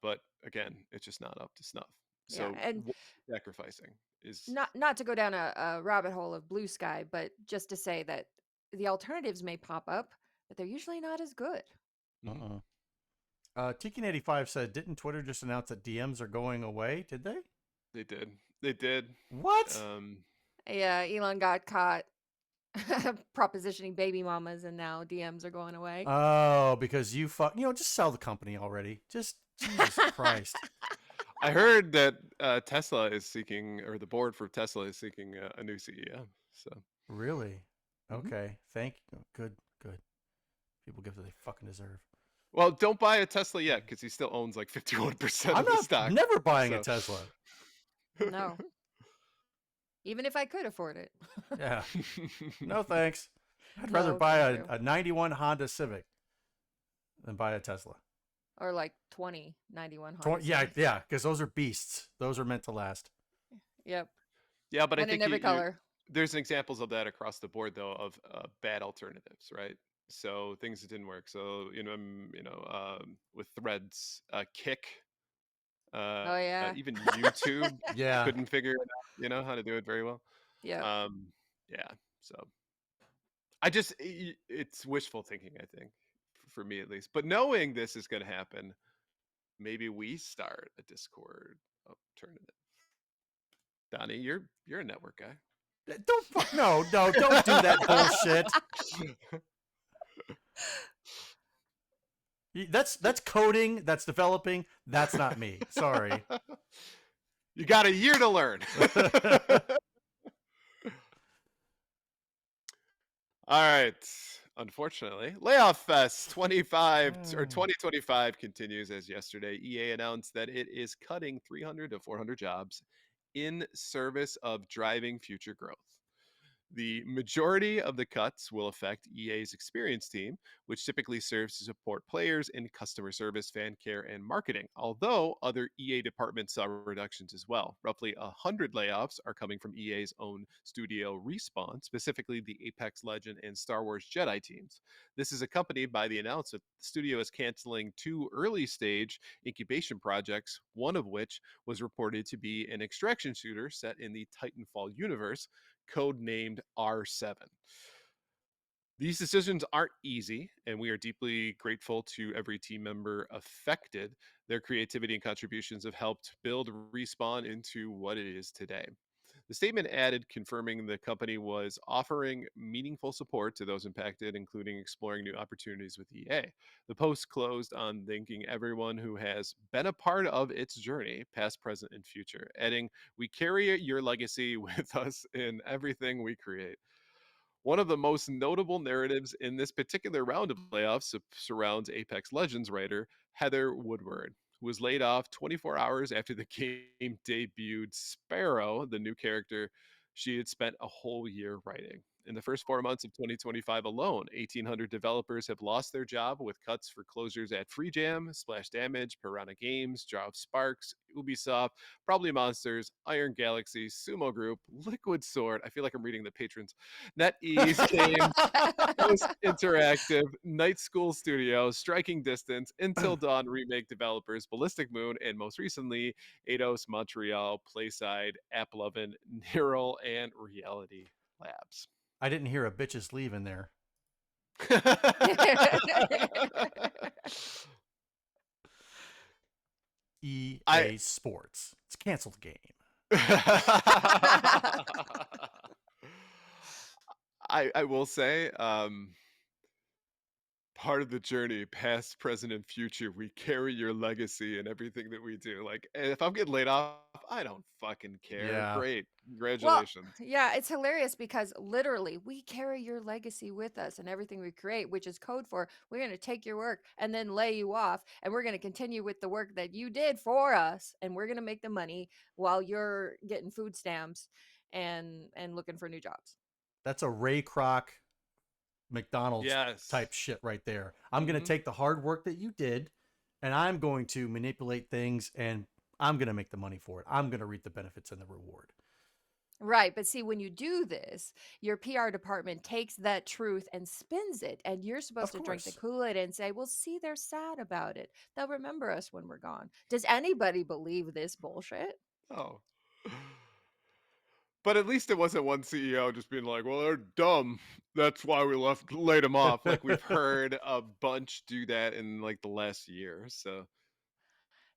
[SPEAKER 1] But again, it's just not up to snuff.
[SPEAKER 2] Yeah.
[SPEAKER 1] So
[SPEAKER 2] And
[SPEAKER 1] what we're sacrificing is
[SPEAKER 2] not to go down a rabbit hole of Blue Sky, but just to say that the alternatives may pop up, but they're usually not as good.
[SPEAKER 1] mhm.
[SPEAKER 3] Tiki85 said, didn't Twitter just announce that DMs are going away? Did they?
[SPEAKER 1] They did. They did.
[SPEAKER 3] What?
[SPEAKER 2] Yeah, Elon got caught propositioning baby mamas, and now DMs are going away.
[SPEAKER 3] Oh, because just sell the company already. Just Jesus Christ.
[SPEAKER 1] I heard that Tesla is seeking, or the board for Tesla is seeking a new CEO. So
[SPEAKER 3] Really?
[SPEAKER 1] Mhm.
[SPEAKER 3] Okay. Thank you. Good. People give what they fucking deserve.
[SPEAKER 1] Well, don't buy a Tesla yet because he still owns like 51%
[SPEAKER 3] I'm
[SPEAKER 1] of the
[SPEAKER 3] not
[SPEAKER 1] stock.
[SPEAKER 3] never buying
[SPEAKER 1] so.
[SPEAKER 3] a Tesla.
[SPEAKER 2] No. Even if I could afford it.
[SPEAKER 3] Yeah. No thanks. I'd
[SPEAKER 2] No,
[SPEAKER 3] rather buy
[SPEAKER 2] thank
[SPEAKER 3] a 91 Honda Civic than buy a Tesla.
[SPEAKER 2] Or like 2091 Honda
[SPEAKER 3] Yeah,
[SPEAKER 2] Civics.
[SPEAKER 3] yeah, because those are beasts. Those are meant to last.
[SPEAKER 2] Yep.
[SPEAKER 1] Yeah, but I
[SPEAKER 2] And
[SPEAKER 1] think
[SPEAKER 2] in every color.
[SPEAKER 1] there's examples of that across the board, though, of bad alternatives, right? So things that didn't work. So with Threads, Kick,
[SPEAKER 2] Oh yeah.
[SPEAKER 1] even YouTube
[SPEAKER 3] Yeah.
[SPEAKER 1] couldn't figure it out, how to do it very well.
[SPEAKER 2] Yeah.
[SPEAKER 1] Yeah. So it's wishful thinking, I think, for me at least. But knowing this is going to happen, maybe we start a Discord alternative. Donnie, you're a network guy.
[SPEAKER 3] No, don't do that bullshit. That's coding, that's developing, that's not me. Sorry.
[SPEAKER 1] You got a year to learn. All right. Unfortunately, Layoff Fest 2025 continues as yesterday. EA announced that it is cutting 300 to 400 jobs in service of driving future growth. The majority of the cuts will affect EA's experience team, which typically serves to support players in customer service, fan care, and marketing, although other EA departments saw reductions as well. Roughly 100 layoffs are coming from EA's own studio Respawn, specifically the Apex Legend and Star Wars Jedi teams. This is accompanied by the announcement the studio is canceling 2 early-stage incubation projects, one of which was reported to be an extraction shooter set in the Titanfall universe, codenamed R7. These decisions aren't easy, and we are deeply grateful to every team member affected. Their creativity and contributions have helped build Respawn into what it is today. The statement added, confirming the company was offering meaningful support to those impacted, including exploring new opportunities with EA. The post closed on thanking everyone who has been a part of its journey, past, present, and future, adding, "We carry your legacy with us in everything we create." One of the most notable narratives in this particular round of layoffs surrounds Apex Legends writer Heather Woodward, who was laid off 24 hours after the game debuted. Sparrow, the new character she had spent a whole year writing. In the first 4 months of 2025 alone, 1,800 developers have lost their job, with cuts for closures at Free Jam, Splash Damage, Piranha Games, Draw Sparks, Ubisoft, Probably Monsters, Iron Galaxy, Sumo Group, Liquid Sword. I feel like I'm reading the patrons. NetEase Games, Post Interactive, Night School Studios, Striking Distance, Until Dawn remake developers, Ballistic Moon, and most recently, Eidos Montreal, Playside, AppLovin, Neural, and Reality Labs.
[SPEAKER 3] I didn't hear a bitches leave in there. EA Sports. It's a canceled game.
[SPEAKER 1] I will say, part of the journey, past, present, and future, we carry your legacy in everything that we do. Like, if I'm getting laid off, I don't fucking care.
[SPEAKER 3] Yeah.
[SPEAKER 1] Great.
[SPEAKER 2] Well,
[SPEAKER 1] Congratulations.
[SPEAKER 2] yeah, it's hilarious because literally we carry your legacy with us and everything we create, which is code for we're going to take your work and then lay you off, and we're going to continue with the work that you did for us, and we're going to make the money while you're getting food stamps and looking for new jobs.
[SPEAKER 3] That's a Ray Kroc McDonald's
[SPEAKER 1] Yes.
[SPEAKER 3] type shit right there. I'm going to take the hard work that you did, and I'm going to manipulate things, and I'm going to make the money for it. I'm going to reap the benefits and the reward.
[SPEAKER 2] Right. But see, when you do this, your PR department takes that truth and spins it. And you're supposed to drink the
[SPEAKER 3] course.
[SPEAKER 2] Kool-Aid and say, well, see, they're sad about it. They'll remember us when we're gone. Does anybody believe this bullshit?
[SPEAKER 1] Oh. But at least it wasn't one CEO just being like, well, they're dumb. That's why we laid them off. Like, we've heard a bunch do that in like the last year. So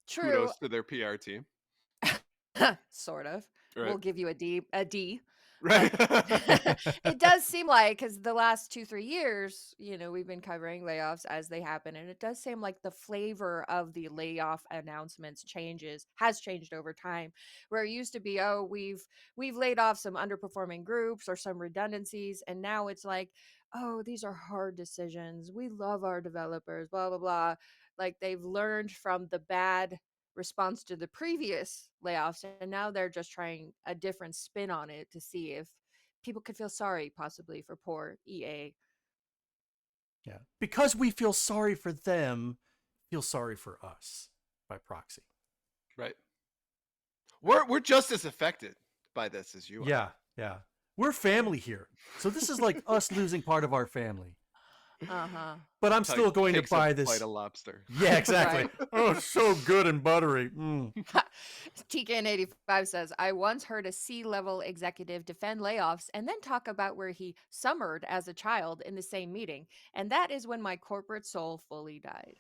[SPEAKER 2] True.
[SPEAKER 1] kudos to their PR team.
[SPEAKER 2] Sort of.
[SPEAKER 1] Right.
[SPEAKER 2] We'll give you a D.
[SPEAKER 1] Right.
[SPEAKER 2] It does seem like, because the last 2-3 years, we've been covering layoffs as they happen, and it does seem like the flavor of the layoff announcements has changed over time. Where it used to be, oh, we've laid off some underperforming groups or some redundancies, and now it's like, oh, these are hard decisions. We love our developers, blah blah blah. Like, they've learned from the bad response to the previous layoffs, and now they're just trying a different spin on it to see if people could feel sorry possibly for poor EA.
[SPEAKER 3] Yeah. Because we feel sorry for them, feel sorry for us by proxy.
[SPEAKER 1] Right. We're just as affected by this as you are.
[SPEAKER 3] Yeah. We're family here. So this is like us losing part of our family. But I'm still going to buy this.
[SPEAKER 1] Bite a lobster.
[SPEAKER 3] Yeah, exactly.
[SPEAKER 2] Right.
[SPEAKER 3] Oh, it's so good and buttery.
[SPEAKER 2] TKN85 says, I once heard a C-level executive defend layoffs and then talk about where he summered as a child in the same meeting. And that is when my corporate soul fully died.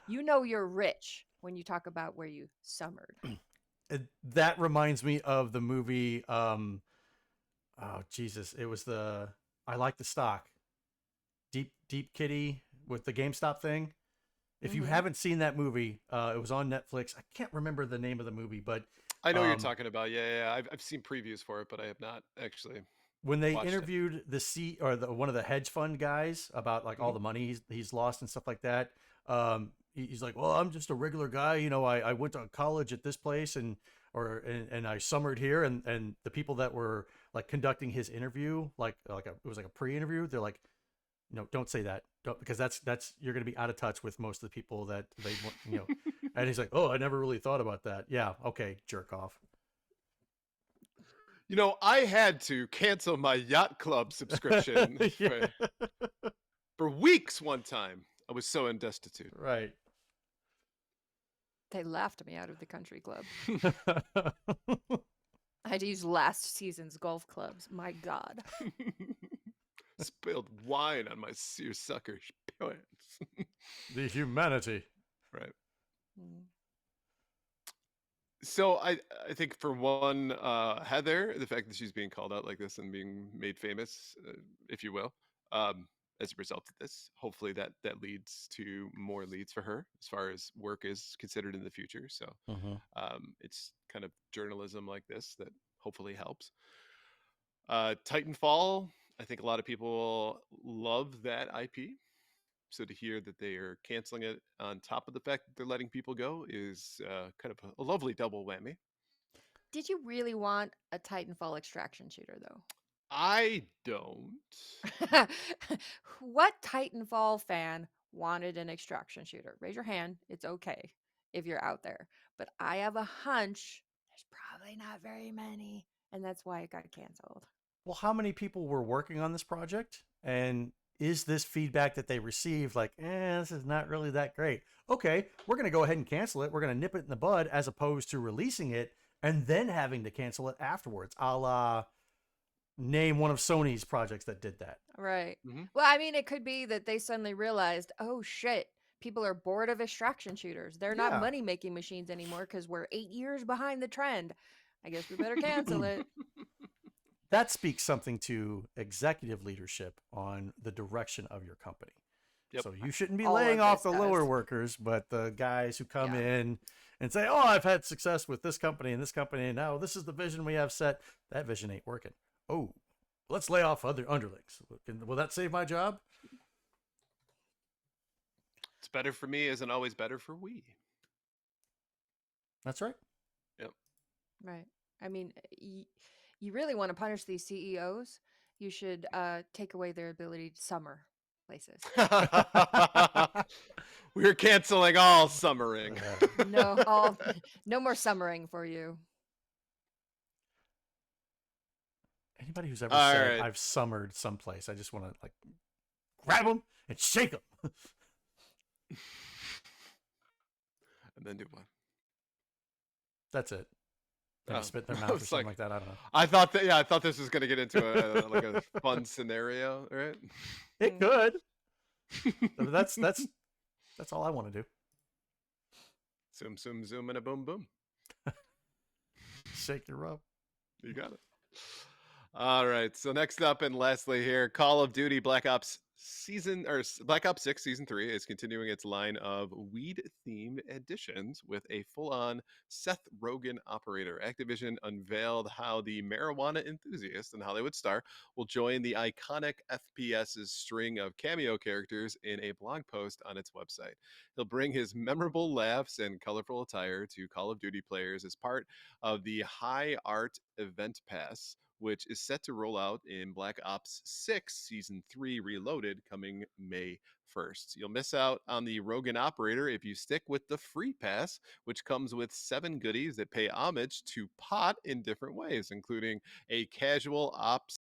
[SPEAKER 2] You know you're rich when you talk about where you summered.
[SPEAKER 3] That reminds me of the movie. Oh, Jesus. It was I Like the Stock. Deep Kitty with the GameStop thing. If you haven't seen that movie, it was on Netflix. I can't remember the name of the movie, but
[SPEAKER 1] I know what you're talking about. Yeah. I've seen previews for it, but I have not actually.
[SPEAKER 3] When they interviewed one of the hedge fund guys about like all the money he's lost and stuff like that, he's like, well, I'm just a regular guy. I went to college at this place and I summered here, and the people that were like conducting his interview, it was like a pre-interview. They're like, no, don't say that. Because that's you're going to be out of touch with most of the people that they want, And he's like, oh, I never really thought about that. Yeah, okay, jerk off.
[SPEAKER 1] I had to cancel my yacht club subscription for weeks one time. I was so destitute.
[SPEAKER 3] Right.
[SPEAKER 2] They laughed me out of the country club. I had to use last season's golf clubs. My God.
[SPEAKER 1] Spilled wine on my seersucker pants.
[SPEAKER 3] The humanity.
[SPEAKER 1] Right. So I think for one, Heather, the fact that she's being called out like this and being made famous, if you will, as a result of this, hopefully that leads to more leads for her as far as work is considered in the future. So it's kind of journalism like this that hopefully helps. Titanfall, I think a lot of people love that IP. So to hear that they are canceling it on top of the fact that they're letting people go is kind of a lovely double whammy.
[SPEAKER 2] Did you really want a Titanfall extraction shooter, though?
[SPEAKER 1] I don't.
[SPEAKER 2] What Titanfall fan wanted an extraction shooter? Raise your hand. It's okay if you're out there. But I have a hunch there's probably not very many, and that's why it got canceled.
[SPEAKER 3] Well, how many people were working on this project? And is this feedback that they received like, this is not really that great? Okay, we're going to go ahead and cancel it. We're going to nip it in the bud as opposed to releasing it and then having to cancel it afterwards. A la name one of Sony's projects that did that.
[SPEAKER 2] Right.
[SPEAKER 1] Mm-hmm.
[SPEAKER 2] Well, I mean, it could be that they suddenly realized, oh shit, people are bored of extraction shooters. They're not
[SPEAKER 3] Yeah.
[SPEAKER 2] money making machines anymore because we're 8 years behind the trend. I guess we better cancel it.
[SPEAKER 3] That speaks something to executive leadership on the direction of your company.
[SPEAKER 1] Yep.
[SPEAKER 3] So you shouldn't be
[SPEAKER 2] All of
[SPEAKER 3] laying off
[SPEAKER 2] this
[SPEAKER 3] the lower
[SPEAKER 2] does.
[SPEAKER 3] workers, but the guys who come
[SPEAKER 2] Yeah.
[SPEAKER 3] in and say, oh, I've had success with this company, and now this is the vision we have set. That vision ain't working. Oh, let's lay off other underlings. Will that save my job?
[SPEAKER 1] It's better for me isn't always better for we.
[SPEAKER 3] That's right.
[SPEAKER 2] Right. I mean, you really want to punish these CEOs, you should take away their ability to summer places.
[SPEAKER 1] We're canceling all summering.
[SPEAKER 2] No more summering for you.
[SPEAKER 3] Anybody who's ever
[SPEAKER 1] All
[SPEAKER 3] said,
[SPEAKER 1] right.
[SPEAKER 3] I've summered someplace, I just want to like grab them and shake them.
[SPEAKER 1] And then do what?
[SPEAKER 3] That's it. Maybe
[SPEAKER 1] Oh,
[SPEAKER 3] spit their
[SPEAKER 1] I
[SPEAKER 3] mouth or
[SPEAKER 1] was
[SPEAKER 3] something
[SPEAKER 1] like-
[SPEAKER 3] like that. I don't know.
[SPEAKER 1] I thought this was gonna get into a fun scenario, right?
[SPEAKER 3] It could. But that's all I want to do.
[SPEAKER 1] Zoom, zoom, zoom, and a boom, boom.
[SPEAKER 3] Shake your rub.
[SPEAKER 1] You got it. All right. So next up and lastly here, Call of Duty Black Ops Black Ops 6 Season 3 is continuing its line of weed-themed editions with a full-on Seth Rogen Operator. Activision unveiled how the marijuana enthusiast and Hollywood star will join the iconic FPS's string of cameo characters in a blog post on its website. He'll bring his memorable laughs and colorful attire to Call of Duty players as part of the High Art Event Pass, which is set to roll out in Black Ops 6 Season 3 Reloaded coming May 1st. You'll miss out on the Rogan Operator if you stick with the Free Pass, which comes with 7 goodies that pay homage to pot in different ways, including a casual ops